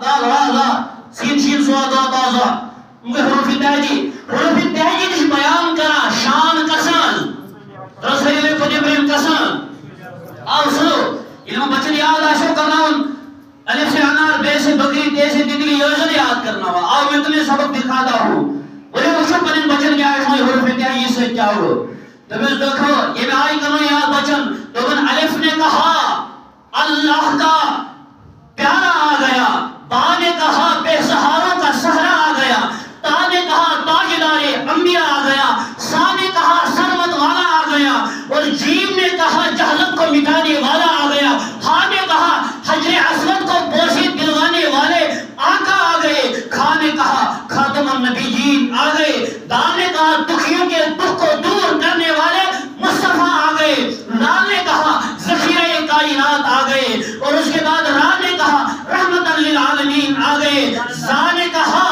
دال را سین شین صاد تازہ حروف تہجی تہ بیان کرا شان کسان رسول خود ابراہیم کسان آو سنو علم بچن یاد آشو کرنا الف سے انار بے سے بکری تے سے تتلی یوزن یاد کرنا ہوا آو میں تمہیں سبق دکھاتا ہوں بولے وشو پنن بچن کیا ہے شمائی حروف تہجی سے کیا ہو تمہیں دیکھو یہ میں آئی کرنا یاد بچن تو الف نے کہا اللہ کا پیارا آ گیا، با نے کہا بے سہاروں کا سہرا آ گیا، تا نے کہا تاجدار انبیاء آ گیا، سا نے کہا سرمت والا آ گیا، اور جیم نے کہا جہلت کو مٹانے والا آ گیا، ہا نے کہا حجر اسود کو بوسے دلوانے والے آقا آ گئے، کھا نے کہا خاتم النبیین آ گئے، دا نے کہا دکھیوں کے دکھ کو دور کرنے والے مصطفیٰ آ گئے، لال نے کہا ذخیرہ کائنات آ گئے، اور اس کے بعد را نے کہا رحمت للعالمین آ گئے، زا نے کہا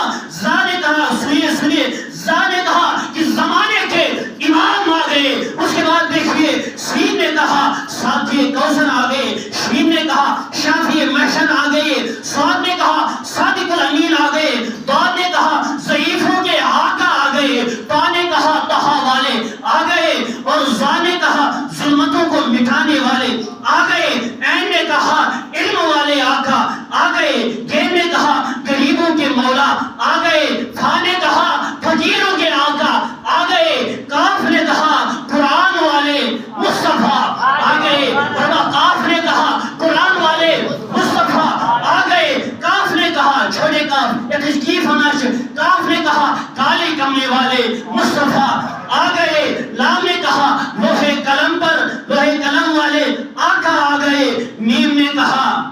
سنیے زا نے کہا کہ زمانے کے امام آ گئے، اس کے بعد دیکھئے سین نے کہا ساتھی کوثر آ گئے، شین نے کہا شافی محشر آ گئے، سعد نے کہا صادق الامین آ گئے، دعا نے کہا ضعیفوں کے آقا آ گئے، تا نے کہا طہا والے آ گئے، اور زا نے کہا ظلمتوں کو مٹانے والے آ گئے، این نے کہا علم والے آقا آ گئے، گین نے کہا غریبوں کے مولا آ گئے، فا نے کہا فقیروں کے آقا آ گئے، کاف نے کہا قرآن والے مصطفیٰ آ گئے، اور کاف نے کہا قرآن والے مصطفیٰ آ گئے، کاف نے کہا چھوٹے کاف یا تشکیف ہنش، کاف نے کہا کالے کمنے والے مصطفیٰ آ گئے، لام نے کہا لوہے قلم پر لوہے قلم والے آقا آ گئے، میم نے کہا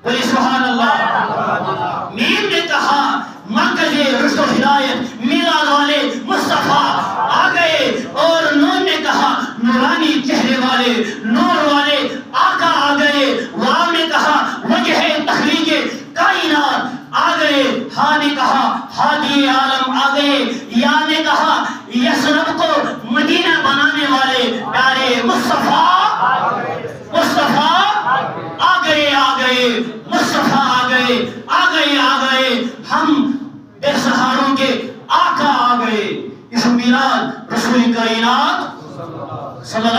بولے سبحان اللہ، میم نے کہا مرکز رشد و ہدایت میلاد والے مصطفیٰ آ گئے، اور نون نے کہا نورانی چہرے والے نور والے آقا آ گئے، واو نے کہا وجہ تخلیق کائنات آ گئے، ہا نے کہا ہادی عالم آ گئے، یا نے کہا یثرب کو مدینہ بنانے والے پیارے مصطفیٰ آ گئے مصطفیٰ آ گئے ہم بے سہاروں کے آقا آ گئے، اس میلاد رسول کائنات صلی اللہ